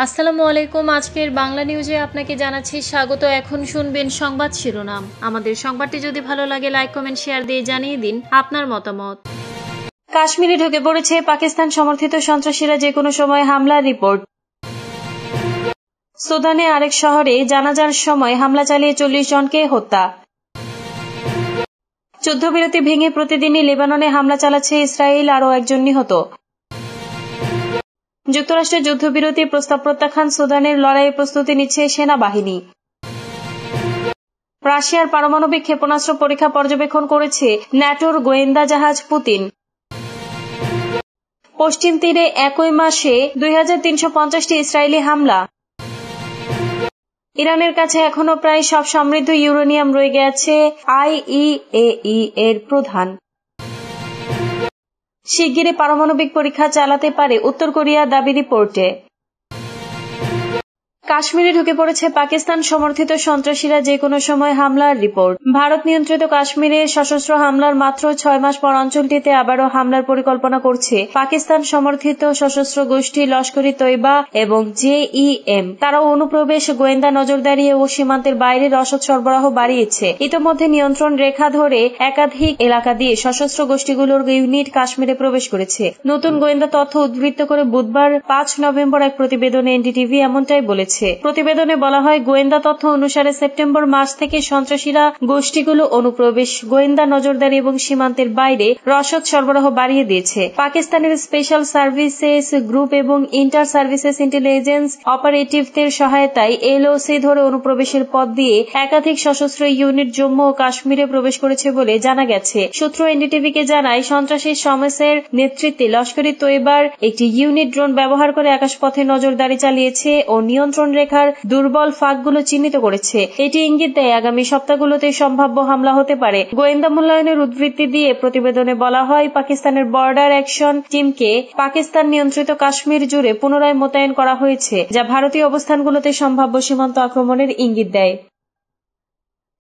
আসসালামু আলাইকুম। আজকের বাংলা নিউজে আপনাকে জানাচ্ছি স্বাগত। এখন শুনবেন সংবাদ শিরোনাম। আমাদের সংবাদটি যদি ভালো লাগে লাইক কমেন্ট শেয়ার দিয়ে জানিয়ে দিন আপনার মতামত। কাশ্মীরে ঢুকে পড়েছে পাকিস্তান সমর্থিত সন্ত্রাসীরা, যে কোনো সময় হামলার রিপোর্ট। সুদানে আরেক শহরে জানাজার সময় হামলা চালিয়ে 40 জনকে হত্যা। যুদ্ধবিরতি ভেঙে প্রতিদিনই লেবাননে হামলা চালাচ্ছে ইসরায়েল, আরও একজন নিহত। যুক্তরাষ্ট্রের যুদ্ধবিরতি প্রস্তাব প্রত্যাখ্যান, সুদানের লড়াইয়ের প্রস্তুতি নিচ্ছে সেনাবাহিনী। রাশিয়ার পারমাণবিক ক্ষেপণাস্ত্র পরীক্ষা পর্যবেক্ষণ করেছে ন্যাটোর গোয়েন্দা জাহাজ পুতিন। পশ্চিম তীরে একই মাসে 2350টি ইসরায়েলি হামলা। ইরানের কাছে এখনো প্রায় সব সমৃদ্ধ ইউরেনিয়াম রয়ে গেছে আইইএই এর প্রধান। শিগগিরই পারমাণবিক পরীক্ষা চালাতে পারে উত্তর কোরিয়া, দাবি রিপোর্টে। কাশ্মীরে ঢুকে পড়েছে পাকিস্তান সমর্থিত সন্ত্রাসীরা, যে কোনো সময় হামলার রিপোর্ট। ভারত নিয়ন্ত্রিত কাশ্মীরে সশস্ত্র হামলার মাত্র 6 মাস পর অঞ্চলটিতে আবারও হামলার পরিকল্পনা করছে পাকিস্তান সমর্থিত সশস্ত্র গোষ্ঠী লস্করি তৈবা এবং জেইএম। তারাও অনুপ্রবেশ, গোয়েন্দা নজরদারি ও সীমান্তের বাইরে রসদ সরবরাহ বাড়িয়েছে। ইতোমধ্যে নিয়ন্ত্রণ রেখা ধরে একাধিক এলাকা দিয়ে সশস্ত্র গোষ্ঠীগুলোর ইউনিট কাশ্মীরে প্রবেশ করেছে। নতুন গোয়েন্দা তথ্য উদ্ধৃত করে বুধবার 5 নভেম্বর এক প্রতিবেদনে এনডিটিভি এমনটাই বলেছে। প্রতিবেদনে বলা হয়, গোয়েন্দা তথ্য অনুসারে সেপ্টেম্বর মাস থেকে সন্ত্রাসীরা গোষ্ঠীগুলো অনুপ্রবেশ, গোয়েন্দা নজরদারি এবং সীমান্তের বাইরে রসদ সরবরাহ বাড়িয়ে দিয়েছে। পাকিস্তানের স্পেশাল সার্ভিসেস গ্রুপ এবং ইন্টার সার্ভিসেস ইন্টেলিজেন্স অপারেটিভদের সহায়তায় এলওসি ধরে অনুপ্রবেশের পথ দিয়ে একাধিক সশস্ত্র ইউনিট জম্মু ও কাশ্মীরে প্রবেশ করেছে বলে জানা গেছে। সূত্র এনডিটিভিকে জানায়, সন্ত্রাসী সমেসের নেতৃত্বে লস্করি তৈবার একটি ইউনিট ড্রোন ব্যবহার করে আকাশপথে নজরদারি চালিয়েছে ও নিয়ন্ত্রণ রেখার দুর্বল ফাঁকগুলো চিহ্নিত করেছে। এটি ইঙ্গিত দেয় আগামী সপ্তাহগুলোতে সম্ভাব্য হামলা হতে পারে। গোয়েন্দা মূল্যায়নের উদ্ধৃতি দিয়ে প্রতিবেদনে বলা হয়, পাকিস্তানের বর্ডার অ্যাকশন টিমকে পাকিস্তান নিয়ন্ত্রিত কাশ্মীর জুড়ে পুনরায় মোতায়েন করা হয়েছে, যা ভারতীয় অবস্থানগুলোতে সম্ভাব্য সীমান্ত আক্রমণের ইঙ্গিত দেয়।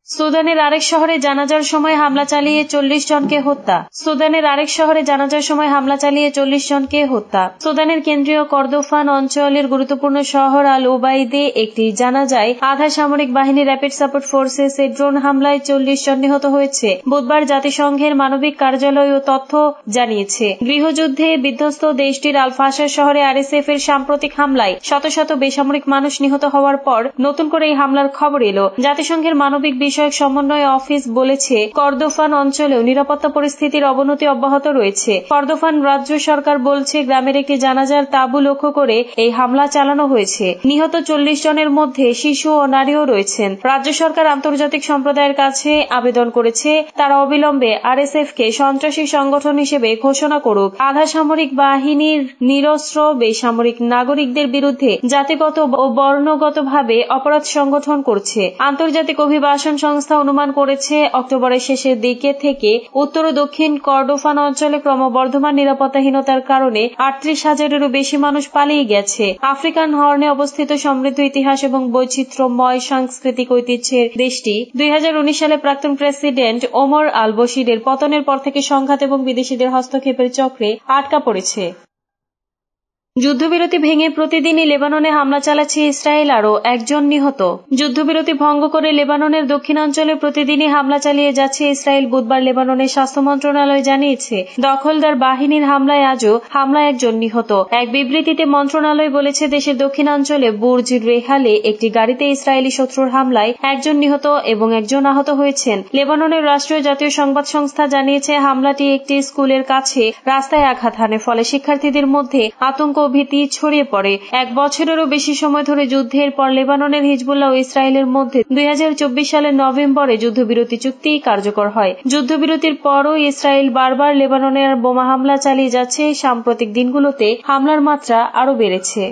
সুদানের আরেক শহরে জানাজার সময় হামলা চালিয়ে 40 জনকে হত্যা। সুদানের আরেক শহরে জানাজার সময় হামলা চালিয়ে 40 জনকে হত্যা। সুদানের কেন্দ্রীয় কর্দোফান অঞ্চলের গুরুত্বপূর্ণ শহর আল ওবাইদে একটি জানাজায় আধা সামরিক বাহিনী র্যাপিড সাপোর্ট ফোর্সেস এর ড্রোন হামলায় 40 জন নিহত হয়েছে। বুধবার জাতিসংঘের মানবিক কার্যালয় ও তথ্য জানিয়েছে। গৃহযুদ্ধে বিধ্বস্ত দেশটির আল ফাশার শহরে আরএসএফ এর সাম্প্রতিক হামলায় শত শত বেসামরিক মানুষ নিহত হওয়ার পর নতুন করে এই হামলার খবর এলো। জাতিসংঘের মানবিক বিষয়ক সমন্বয় অফিস বলেছে, কর্দোফান অঞ্চলেও নিরাপত্তা পরিস্থিতির অবনতি অব্যাহত রয়েছে। কর্দোফান রাজ্য সরকার বলছে, গ্রামের একটি জানাজার তাঁবু লক্ষ্য করে এই হামলা চালানো হয়েছে। নিহত 40 জনের মধ্যে শিশু ও নারীও রয়েছেন। রাজ্য সরকার আন্তর্জাতিক সম্প্রদায়ের কাছে আবেদন করেছে, তারা অবিলম্বে আরএসএফ কে সন্ত্রাসী সংগঠন হিসেবে ঘোষণা করুক। আধা সামরিক বাহিনীর নিরস্ত্র বেসামরিক নাগরিকদের বিরুদ্ধে জাতিগত ও বর্ণগতভাবে অপরাধ সংগঠন করছে। আন্তর্জাতিক অভিবাসন সংস্থা অনুমান করেছে, অক্টোবরের শেষের দিকে থেকে উত্তর ও দক্ষিণ কর্দোফান অঞ্চলে ক্রমবর্ধমান নিরাপত্তাহীনতার কারণে 38,000-এরও বেশি মানুষ পালিয়ে গেছে। আফ্রিকান হর্নে অবস্থিত সমৃদ্ধ ইতিহাস এবং বৈচিত্র্যময় সাংস্কৃতিক ঐতিহ্যের দেশটি 2019 সালে প্রাক্তন প্রেসিডেন্ট ওমর আল বশিরের পতনের পর থেকে সংঘাত এবং বিদেশিদের হস্তক্ষেপের চক্রে আটকা পড়েছে। যুদ্ধবিরতি ভেঙে প্রতিদিনই লেবাননে হামলা চালাচ্ছে ইসরায়েল, আরও একজন নিহত। যুদ্ধবিরতি ভঙ্গ করে লেবাননের দক্ষিণাঞ্চলে প্রতিদিনই হামলা চালিয়ে যাচ্ছে ইসরায়েল। বুধবার লেবাননের স্বাস্থ্য মন্ত্রণালয় জানিয়েছে, দখলদার বাহিনীর হামলায় একজন নিহত। এক বিবৃতিতে মন্ত্রণালয় বলেছে, দেশের দক্ষিণাঞ্চলে বুর্জ রেহালে একটি গাড়িতে ইসরায়েলি শত্রুর হামলায় একজন নিহত এবং একজন আহত হয়েছেন। লেবাননের রাষ্ট্রীয় জাতীয় সংবাদ সংস্থা জানিয়েছে, হামলাটি একটি স্কুলের কাছে রাস্তায় আঘাত হানে, ফলে শিক্ষার্থীদের মধ্যে আতঙ্ক ও ভীতি ছড়িয়ে পড়ে। 1 বছরেরও বেশি সময় ধরে যুদ্ধের পর লেবাননের হিজবুল্লাহ ও ইসরায়েলের মধ্যে 2024 সালের নভেম্বরে যুদ্ধবিরতি চুক্তি কার্যকর হয়। যুদ্ধবিরতির পরও ইসরায়েল বারবার লেবাননের বোমা হামলা চালিয়ে যাচ্ছে। সাম্প্রতিক দিনগুলোতে হামলার মাত্রা আরও বেড়েছে।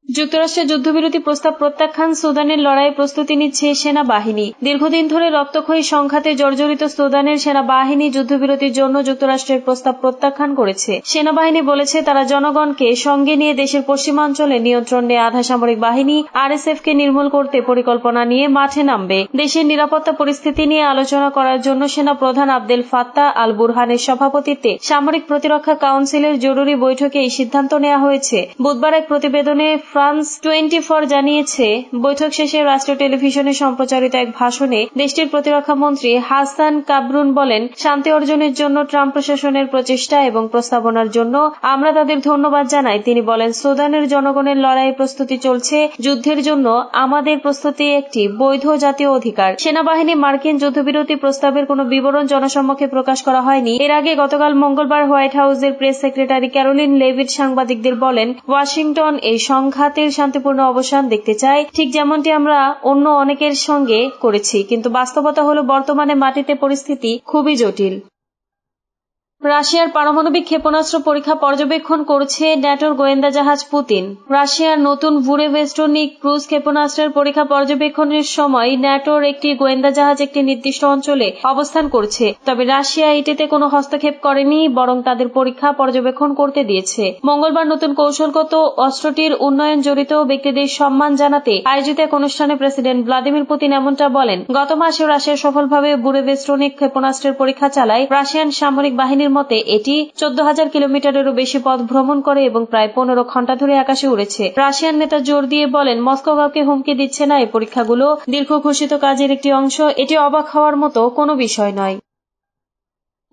যুক্তরাষ্ট্রের যুদ্ধবিরতি প্রস্তাব প্রত্যাখ্যান, সুদানের লড়াইয়ে প্রস্তুতি নিচ্ছে সেনাবাহিনী। দীর্ঘদিন ধরে রক্তক্ষয়ী সংঘাতে জর্জরিত সুদানের সেনাবাহিনী যুদ্ধবিরতির জন্য যুক্তরাষ্ট্রের প্রস্তাব প্রত্যাখ্যান করেছে। সেনাবাহিনী বলেছে তারা জনগণকে সঙ্গে নিয়ে দেশের পশ্চিমাঞ্চলে নিয়ন্ত্রণ নিয়ে আধা সামরিক বাহিনী আরএসএফকে নির্মূল করতে পরিকল্পনা নিয়ে মাঠে নামবে। দেশের নিরাপত্তা পরিস্থিতি নিয়ে আলোচনা করার জন্য সেনা প্রধান আবদেল ফাত্তাহ আল বুরহানের সভাপতিত্বে সামরিক প্রতিরক্ষা কাউন্সিলের জরুরি বৈঠকে এই সিদ্ধান্ত নেওয়া হয়েছে। বুধবার এক প্রতিবেদনে ফ্রান্স 24 জানিয়েছে, বৈঠক শেষে রাষ্ট্রীয় টেলিভিশনে সম্প্রচারিত এক ভাষণে দেশটির প্রতিরক্ষা মন্ত্রী হাসান কাবরুন বলেন, শান্তি অর্জনের জন্য ট্রাম্প প্রশাসনের প্রচেষ্টা এবং প্রস্তাবনার জন্য আমরা তাদের ধন্যবাদ জানাই। তিনি বলেন, সুদানের জনগণের লড়াই প্রস্তুতি চলছে। যুদ্ধের জন্য আমাদের প্রস্তুতি একটি বৈধ জাতীয় অধিকার। সেনাবাহিনী মার্কিন যুদ্ধবিরতি প্রস্তাবের কোনো বিবরণ জনসম্মুখে প্রকাশ করা হয়নি। এর আগে গতকাল মঙ্গলবার হোয়াইট হাউসের প্রেস সেক্রেটারি ক্যারোলিন লেভিট সাংবাদিকদের বলেন, ওয়াশিংটন এই সংঘাতের শান্তিপূর্ণ অবসান দেখতে চায়, ঠিক যেমনটি আমরা অন্য অনেকের সঙ্গে করেছি, কিন্তু বাস্তবতা হল বর্তমানে মাটিতে পরিস্থিতি খুবই জটিল। রাশিয়ার পারমাণবিক ক্ষেপণাস্ত্র পরীক্ষা পর্যবেক্ষণ করছে ন্যাটোর গোয়েন্দা জাহাজ পুতিন। রাশিয়ার নতুন বুরেভেস্টনিক ক্রুজ ক্ষেপণাস্ত্রের পরীক্ষা পর্যবেক্ষণের সময় ন্যাটোর একটি গোয়েন্দা জাহাজ একটি নির্দিষ্ট অঞ্চলে অবস্থান করছে। তবে রাশিয়া এটিতে কোনো হস্তক্ষেপ করেনি, বরং তাদের পরীক্ষা পর্যবেক্ষণ করতে দিয়েছে। মঙ্গলবার নতুন কৌশলগত অস্ত্রটির উন্নয়ন জড়িত ব্যক্তিদের সম্মান জানাতে আয়োজিত এক অনুষ্ঠানে প্রেসিডেন্ট ভ্লাদিমির পুতিন এমনটা বলেন। গত মাসে রাশিয়া সফলভাবে বুরেভেস্টনিক ক্ষেপণাস্ত্রের পরীক্ষা চালায়। রাশিয়ান সামরিক বাহিনীর মতে এটি 14,000 কিলোমিটারেরও বেশি পথ ভ্রমণ করে এবং প্রায় 15 ঘণ্টা ধরে আকাশে উড়েছে। রাশিয়ান নেতা জোর দিয়ে বলেন, মস্কো কাউকে হুমকি দিচ্ছে না। এই পরীক্ষাগুলো দীর্ঘ ঘোষিত কাজের একটি অংশ। এটি অবাক হওয়ার মতো কোনো বিষয় নয়।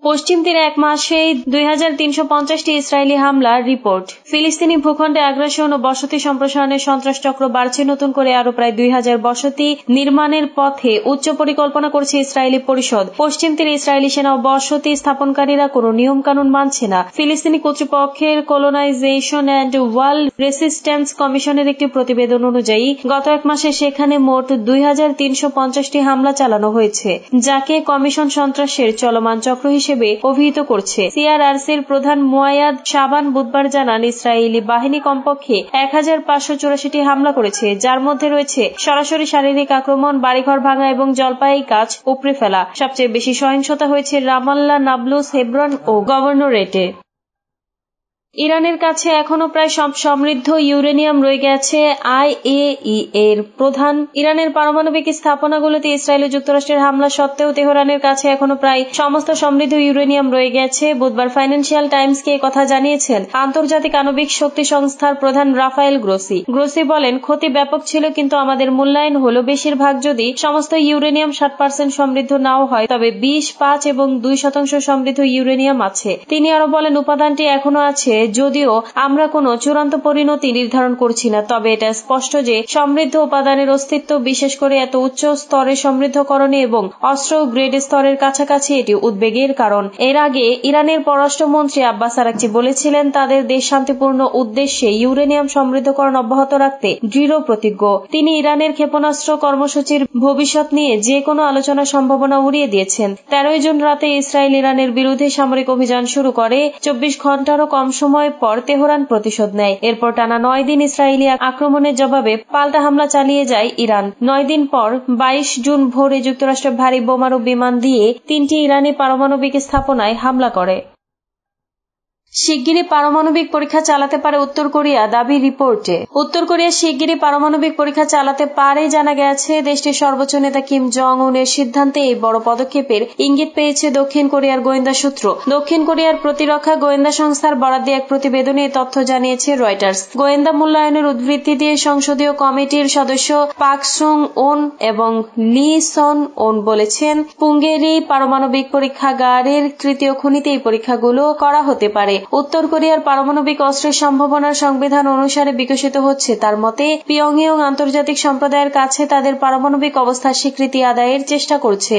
পশ্চিম তীরে এক মাসে 2350টি ইসরায়েলি হামলার রিপোর্ট। ফিলিস্তিনি ভূখণ্ডে আগ্রাসন ও বসতি সম্প্রসারণের সন্ত্রাস চক্র বাড়ছে। নতুন করে আরো প্রায় 2000 বসতি নির্মাণের পথে উচ্চ পরিকল্পনা করছে ইসরায়েলি পরিষদ। পশ্চিম তীরে ইসরায়েলি সেনা ও বসতি স্থাপনকারীরা কোনো নিয়ম কানুন মানছে না। ফিলিস্তিনি কর্তৃপক্ষের কলোনাইজেশন অ্যান্ড ওয়াল রেসিস্ট্যান্স কমিশনের একটি প্রতিবেদন অনুযায়ী গত এক মাসে সেখানে মোট 2350টি হামলা চালানো হয়েছে, যাকে কমিশন সন্ত্রাসের চলমান চক্র হিসেবে অভিহিত করছে। সিআরআরসির প্রধান মুয়ায়াদ শাবান বুধবার জানান, ইসরায়েলি বাহিনী কমপক্ষে 1584টি হামলা করেছে, যার মধ্যে রয়েছে সরাসরি শারীরিক আক্রমণ, বাড়িঘর ভাঙা এবং জলপাই গাছ উপড়ে ফেলা। সবচেয়ে বেশি সহিংসতা হয়েছে রামাল্লা, নাবলুস, হেব্রন ও গভর্নরেটে। ইরানের কাছে এখনো প্রায় সব সমৃদ্ধ ইউরেনিয়াম রয়ে গেছে। আইএইএ এর প্রধান, ইরানের পারমাণবিক স্থাপনাগুলোতে ইসরায়েল ও যুক্তরাষ্ট্রের হামলা সত্ত্বেও তেহরানের কাছে এখনো প্রায় সমস্ত সমৃদ্ধ ইউরেনিয়াম রয়ে গেছে। বুধবার ফাইন্যান্সিয়াল টাইমসকে কথা জানিয়েছেন আন্তর্জাতিক আণবিক শক্তি সংস্থার প্রধান রাফায়েল গ্রোসি। গ্রোসি বলেন, ক্ষতি ব্যাপক ছিল, কিন্তু আমাদের মূল্যায়ন হল বেশিরভাগ যদি সমস্ত ইউরেনিয়াম 60% সমৃদ্ধ নাও হয়, তবে 20, 5 এবং 2% সমৃদ্ধ ইউরেনিয়াম আছে। তিনি আরো বলেন, উপাদানটি এখনো আছে, যদিও আমরা কোনো চূড়ান্ত পরিণতি নির্ধারণ করছি না, তবে এটা স্পষ্ট যে সমৃদ্ধ উপাদানের অস্তিত্ব, বিশেষ করে এত উচ্চ স্তরে সমৃদ্ধকরণে এবং অস্ত্র গ্রেড স্তরের কাছাকাছি, এটি উদ্বেগের কারণ। এর আগে ইরানের পররাষ্ট্রমন্ত্রী আব্বাস আরাকচি বলেছিলেন, তাদের দেশ শান্তিপূর্ণ উদ্দেশ্যে ইউরেনিয়াম সমৃদ্ধকরণ অব্যাহত রাখতে দৃঢ় প্রতিজ্ঞ। তিনি ইরানের ক্ষেপণাস্ত্র কর্মসূচির ভবিষ্যৎ নিয়ে যে কোনো আলোচনার সম্ভাবনা উড়িয়ে দিয়েছেন। 13 জুন রাতে ইসরায়েল ইরানের বিরুদ্ধে সামরিক অভিযান শুরু করে। 24 ঘণ্টারও কম সময় পর তেহরান প্রতিশোধ নেয়। এরপর টানা 9 দিন ইসরায়েলি আক্রমণের জবাবে পাল্টা হামলা চালিয়ে যায় ইরান। 9 দিন পর 22 জুন ভোরে যুক্তরাষ্ট্র ভারী বোমারু বিমান দিয়ে 3টি ইরানি পারমাণবিক স্থাপনায় হামলা করে। শিগগিরই পারমাণবিক পরীক্ষা চালাতে পারে উত্তর কোরিয়া, দাবি রিপোর্টে। উত্তর কোরিয়া শিগগিরই পারমাণবিক পরীক্ষা চালাতে পারে জানা গেছে। দেশটির সর্বোচ্চ নেতা কিম জং উনের সিদ্ধান্তে এই বড় পদক্ষেপের ইঙ্গিত পেয়েছে দক্ষিণ কোরিয়ার গোয়েন্দা সূত্র। দক্ষিণ কোরিয়ার প্রতিরক্ষা গোয়েন্দা সংস্থার বরাদ দিয়ে এক প্রতিবেদনে এই তথ্য জানিয়েছে রয়টার্স। গোয়েন্দা মূল্যায়নের উদ্ধৃতি দিয়ে সংসদীয় কমিটির সদস্য পাক সুং ওন এবং লি সন ওন বলেছেন, পুঙ্গেরি পারমাণবিক পরীক্ষাগারের তৃতীয় খনিতে এই পরীক্ষাগুলো করা হতে পারে। উত্তর কোরিয়ার পারমাণবিক অস্ত্রের সম্ভাবনার সংবিধান অনুসারে বিকশিত হচ্ছে। তার মতে, পিয়ংইয়ং আন্তর্জাতিক সম্প্রদায়ের কাছে তাদের পারমাণবিক অবস্থার স্বীকৃতি আদায়ের চেষ্টা করছে।